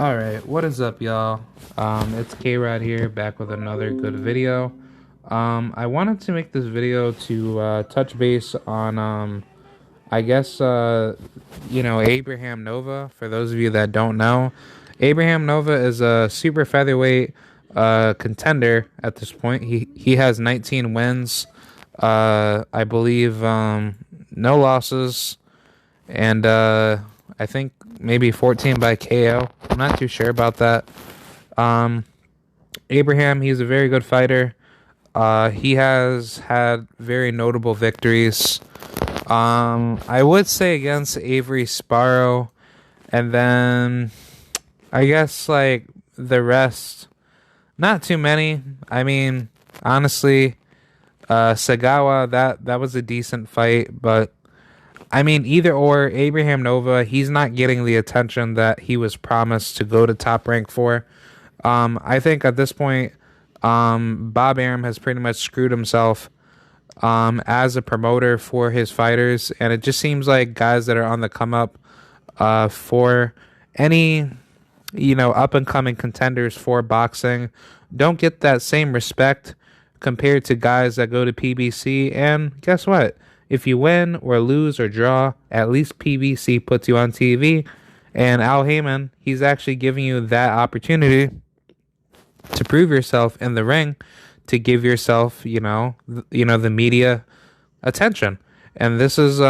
Alright, what is up, y'all? It's K-Rod here, back with another good video. I wanted to make this video to touch base on, I guess, Abraham Nova. For those of you that don't know, Abraham Nova is a super featherweight contender at this point. He has 19 wins, I believe, no losses, and I think maybe 14 by KO. I'm not too sure about that. Um, Abraham, he's a very good fighter. He has had very notable victories. I would say against Avery Sparrow, and then I guess like the rest, not too many. I mean, honestly, Sagawa, that was a decent fight, but I mean, either or, Abraham Nova, he's not getting the attention that he was promised to go to Top Rank for. I think at this point, Bob Arum has pretty much screwed himself as a promoter for his fighters, and it just seems like guys that are on the come up for any up and coming contenders for boxing don't get that same respect compared to guys that go to PBC. And guess what? If you win or lose or draw, at least PBC puts you on TV. And Al Heyman, he's actually giving you that opportunity to prove yourself in the ring, to give yourself, the media attention. And this is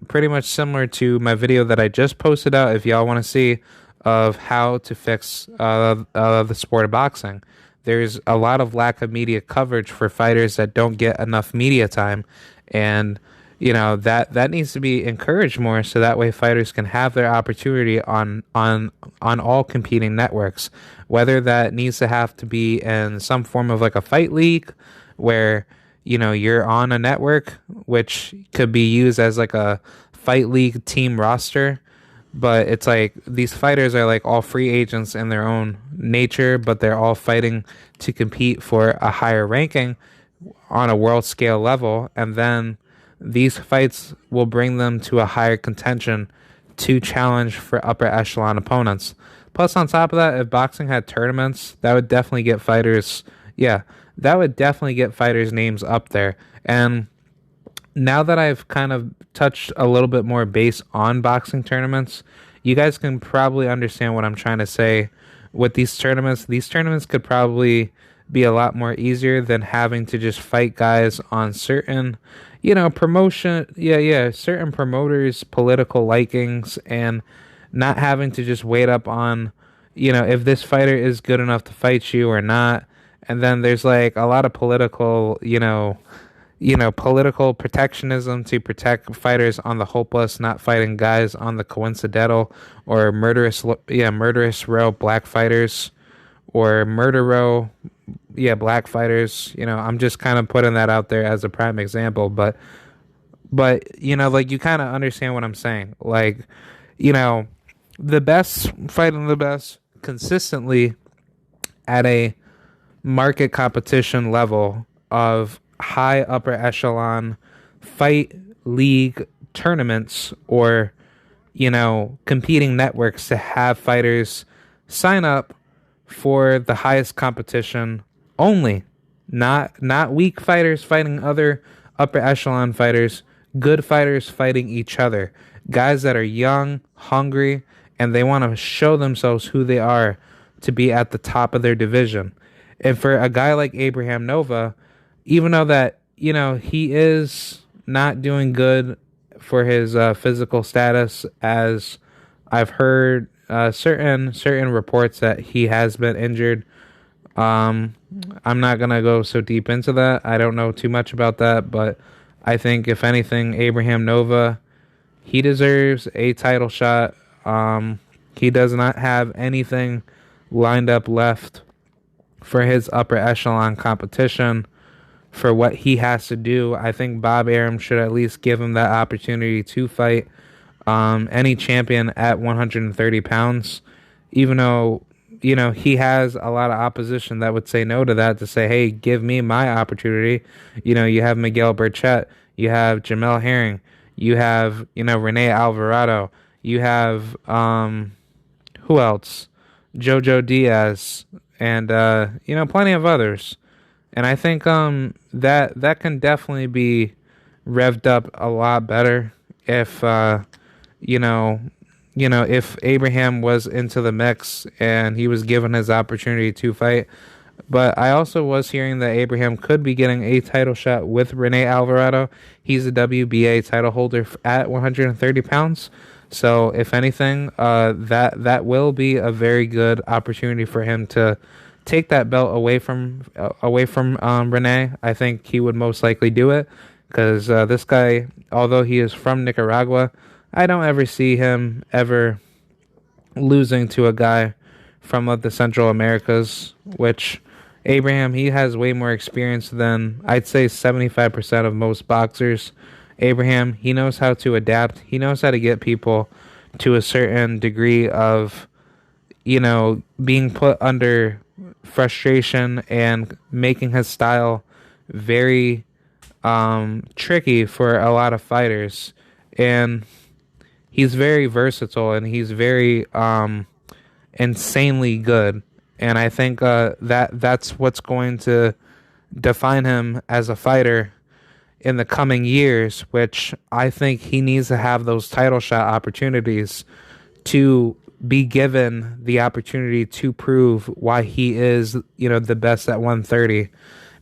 pretty much similar to my video that I just posted out. If y'all want to see of how to fix the sport of boxing, there's a lot of lack of media coverage for fighters that don't get enough media time, and that needs to be encouraged more, so that way fighters can have their opportunity on all competing networks, whether that needs to have to be in some form of like a fight league where you're on a network, which could be used as like a fight league team roster. But it's like these fighters are like all free agents in their own nature, but they're all fighting to compete for a higher ranking on a world scale level, and then these fights will bring them to a higher contention to challenge for upper echelon opponents. Plus, on top of that, if boxing had tournaments, that would definitely get fighters, names up there. And now that I've kind of touched a little bit more base on boxing tournaments, you guys can probably understand what I'm trying to say with these tournaments. These tournaments could probably be a lot more easier than having to just fight guys on certain, certain promoters' political likings, and not having to just wait up on, if this fighter is good enough to fight you or not. And then there's like a lot of political, political protectionism to protect fighters on the hopeless, not fighting guys on the coincidental or murderous row black fighters, or murder row, black fighters. I'm just kind of putting that out there as a prime example, but like you kind of understand what I'm saying. Like, the best fighting the best consistently at a market competition level of high upper echelon fight league tournaments, or competing networks, to have fighters sign up for the highest competition only, not weak fighters fighting other upper echelon fighters, good fighters fighting each other, guys that are young, hungry, and they want to show themselves who they are to be at the top of their division. And for a guy like Abraham Nova, even though that, he is not doing good for his physical status, as I've heard certain reports that he has been injured. I'm not going to go so deep into that. I don't know too much about that, but I think if anything, Abraham Nova, he deserves a title shot. He does not have anything lined up left for his upper echelon competition. For what he has to do, I think Bob Arum should at least give him that opportunity to fight any champion at 130 pounds, even though, he has a lot of opposition that would say no to that, to say, hey, give me my opportunity. You have Miguel Burchett, you have Jamel Herring, you have, Rene Alvarado, you have, who else? Jojo Diaz, and plenty of others. And I think that can definitely be revved up a lot better if you know if Abraham was into the mix and he was given his opportunity to fight. But I also was hearing that Abraham could be getting a title shot with Rene Alvarado. He's a WBA title holder at 130 pounds. So if anything, that will be a very good opportunity for him to take that belt away from Rene. I think he would most likely do it because this guy, although he is from Nicaragua, I don't ever see him ever losing to a guy from the Central Americas, which Abraham, he has way more experience than I'd say 75% of most boxers. Abraham, he knows how to adapt. He knows how to get people to a certain degree of, being put under frustration and making his style very tricky for a lot of fighters. And he's very versatile and he's very insanely good. And I think that's what's going to define him as a fighter in the coming years, which I think he needs to have those title shot opportunities to be given the opportunity to prove why he is, the best at 130.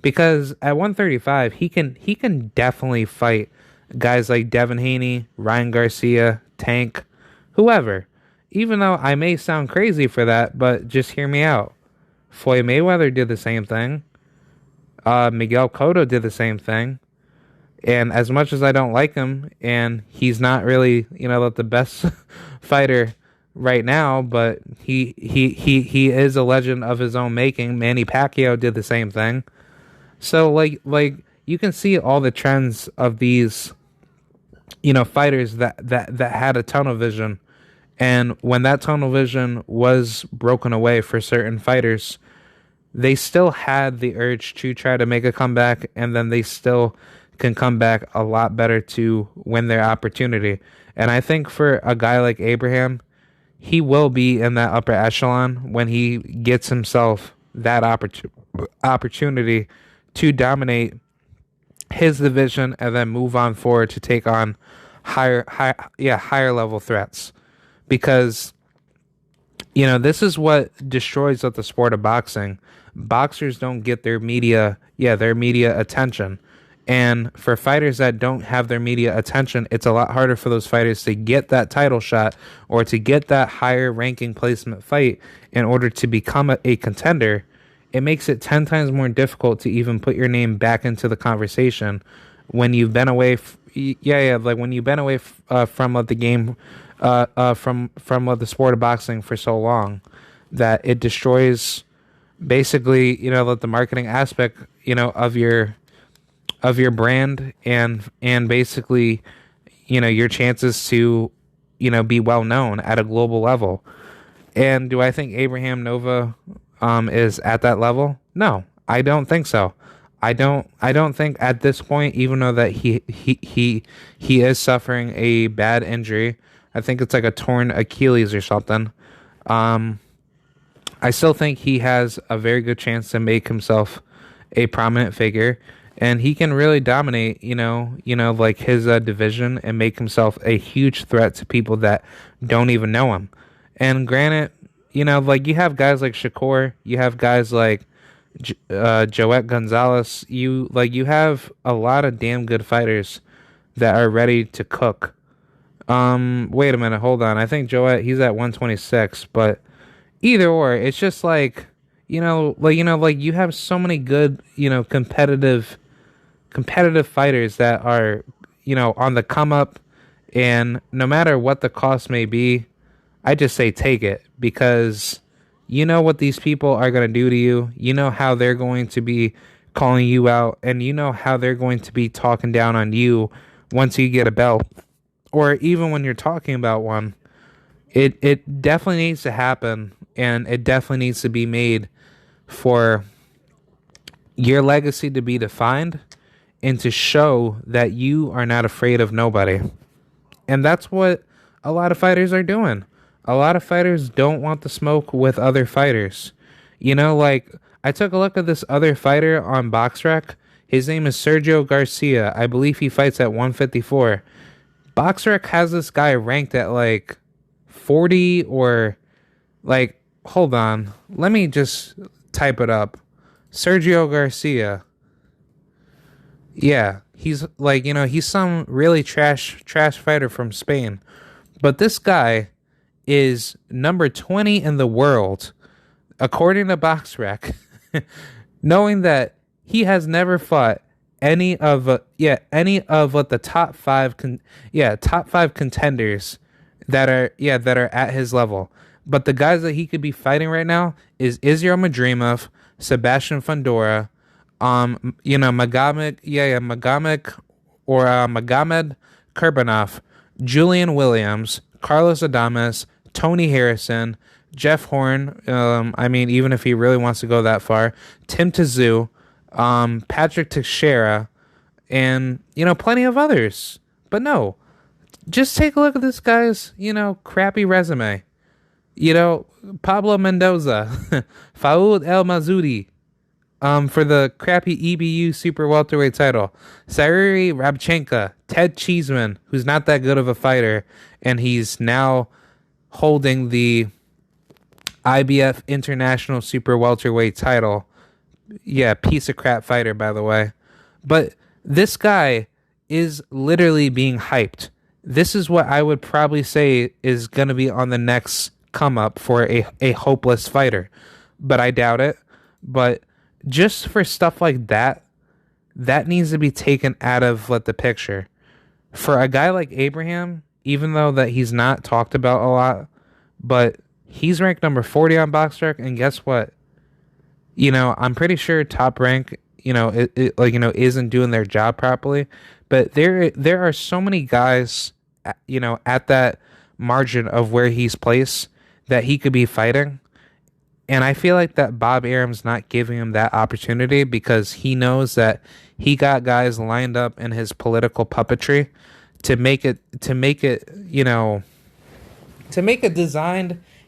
Because at 135, he can definitely fight guys like Devin Haney, Ryan Garcia, Tank, whoever. Even though I may sound crazy for that, but just hear me out. Floyd Mayweather did the same thing. Miguel Cotto did the same thing. And as much as I don't like him, and he's not really, the best fighter right now, but he is a legend of his own making. Manny Pacquiao did the same thing. So like you can see all the trends of these, fighters that had a tunnel vision. And when that tunnel vision was broken away for certain fighters, they still had the urge to try to make a comeback, and then they still can come back a lot better to win their opportunity. And I think for a guy like Abraham, he will be in that upper echelon when he gets himself that opportunity to dominate his division and then move on forward to take on higher level threats. Because this is what destroys the sport of boxing. Boxers don't get their media attention. And for fighters that don't have their media attention, it's a lot harder for those fighters to get that title shot or to get that higher ranking placement fight in order to become a contender. It makes it 10 times more difficult to even put your name back into the conversation when you've been away. Like when you've been away from the game, from the sport of boxing for so long, that it destroys basically the marketing aspect of your brand and basically your chances to be well known at a global level. And do I think Abraham Nova is at that level? No, I don't think so. I don't think at this point, even though that he is suffering a bad injury, I think it's like a torn Achilles or something. I still think he has a very good chance to make himself a prominent figure, and he can really dominate, like his division and make himself a huge threat to people that don't even know him. And granted, like you have guys like Shakur, you have guys like Joet Gonzalez, you have a lot of damn good fighters that are ready to cook. Wait a minute, hold on. I think Joet, he's at 126, but either or, it's just like you have so many good, competitive fighters that are, on the come up, and no matter what the cost may be, I just say take it, because you know what these people are going to do to you. You know how they're going to be calling you out, and you know how they're going to be talking down on you once you get a belt, or even when you're talking about one. It definitely needs to happen, and it definitely needs to be made for your legacy to be defined and to show that you are not afraid of nobody. And that's what a lot of fighters are doing. A lot of fighters don't want to smoke with other fighters. You know, like I took a look at this other fighter on BoxRec. His name is Sergio Garcia. I believe he fights at 154. BoxRec has this guy ranked at like 40 or like, hold on. Let me just type it up. Sergio Garcia. Yeah, he's like, he's some really trash fighter from Spain. But this guy is number 20 in the world according to BoxRec. Knowing that he has never fought any of what the top 5 contenders that are at his level. But the guys that he could be fighting right now is Israel Madrimov, Sebastian Fundora, Magomed Kurbanov, Julian Williams, Carlos Adames, Tony Harrison, Jeff Horn. I mean, even if he really wants to go that far, Tim Tszyu, Patrick Teixeira, and plenty of others. But no, just take a look at this guy's crappy resume. Pablo Mendoza, Faoud El Mazudi, for the crappy EBU super welterweight title. Sairi Rabchenka, Ted Cheeseman, who's not that good of a fighter, and he's now holding the IBF International Super Welterweight title. Yeah, piece of crap fighter, by the way. But this guy is literally being hyped. This is what I would probably say is going to be on the next come up for a hopeless fighter. But I doubt it. But just for stuff like that, that needs to be taken out of the picture. For a guy like Abraham, even though that he's not talked about a lot, but he's ranked number 40 on BoxRec, and guess what? I'm pretty sure Top Rank, isn't doing their job properly. But there are so many guys, at that margin of where he's placed that he could be fighting. And I feel like that Bob Arum's not giving him that opportunity because he knows that he got guys lined up in his political puppetry to make it designed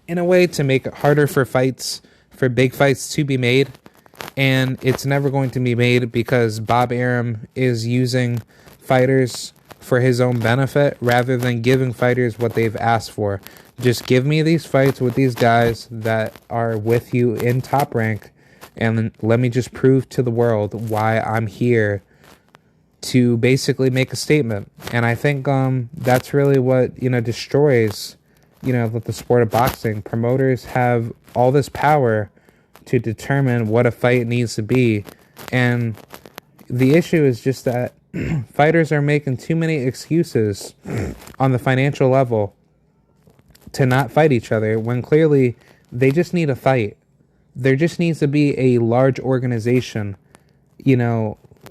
in a way to make it harder for big fights to be made. And it's never going to be made because Bob Arum is using fighters for his own benefit rather than giving fighters what they've asked for. Just give me these fights with these guys that are with you in Top Rank, and let me just prove to the world why I'm here to basically make a statement. And I think that's really what destroys the sport of boxing. Promoters have all this power to determine what a fight needs to be, and the issue is just that fighters are making too many excuses on the financial level to not fight each other when clearly they just need a fight. There just needs to be a large organization,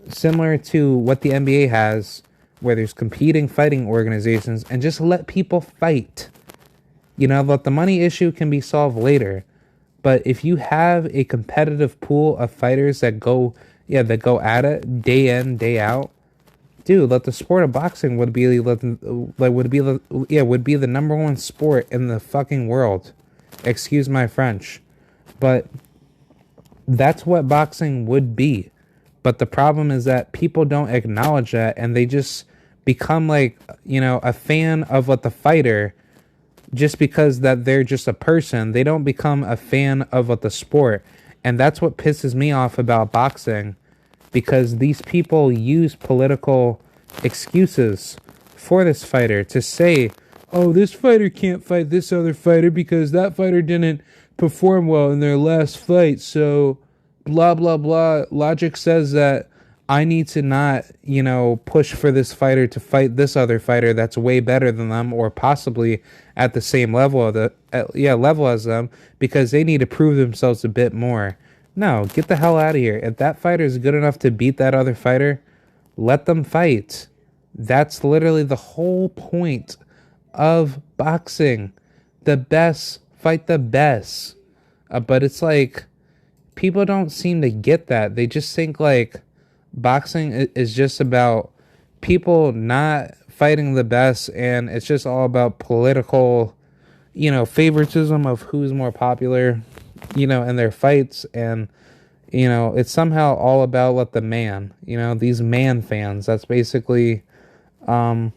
similar to what the NBA has, where there's competing fighting organizations, and just let people fight. But the money issue can be solved later. But if you have a competitive pool of fighters that go at it day in, day out, dude, the sport of boxing would be the number one sport in the fucking world. Excuse my French. But that's what boxing would be. But the problem is that people don't acknowledge that, and they just become a fan of the fighter just because that they're just a person. They don't become a fan of the sport. And that's what pisses me off about boxing, because these people use political excuses for this fighter to say, oh, this fighter can't fight this other fighter because that fighter didn't perform well in their last fight, so blah blah blah. Logic says that I need to not push for this fighter to fight this other fighter that's way better than them, or possibly at the same level level as them, because they need to prove themselves a bit more. No, get the hell out of here. If that fighter is good enough to beat that other fighter, let them fight. That's literally the whole point of boxing. The best fight the best. But it's people don't seem to get that. They just think boxing is just about people not fighting the best, and it's just all about political, favoritism of who's more popular, in their fights. And, it's somehow all about what the man, these man fans. That's basically, uh,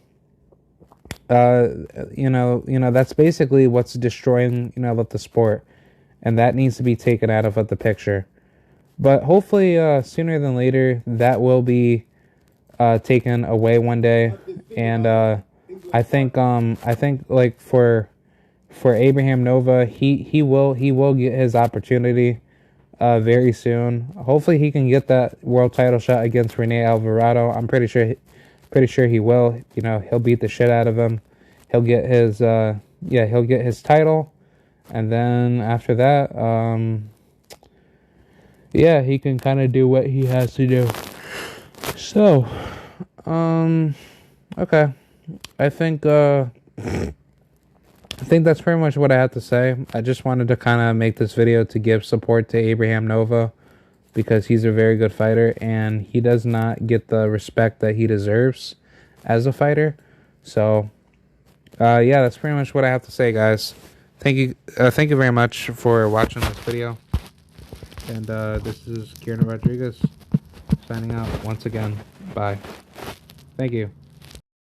that's basically what's destroying, what the sport. And that needs to be taken out of the picture. But hopefully, sooner than later, that will be taken away one day. And I think like for Abraham Nova, he will get his opportunity very soon. Hopefully, he can get that world title shot against Rene Alvarado. I'm pretty sure he will. He'll beat the shit out of him. He'll get his he'll get his title, and then after that, he can kind of do what he has to do. So, okay. I think that's pretty much what I have to say. I just wanted to kind of make this video to give support to Abraham Nova, because he's a very good fighter and he does not get the respect that he deserves as a fighter. So, that's pretty much what I have to say, guys. Thank you very much for watching this video. And this is Kieran Rodriguez signing out once again. Bye. Thank you.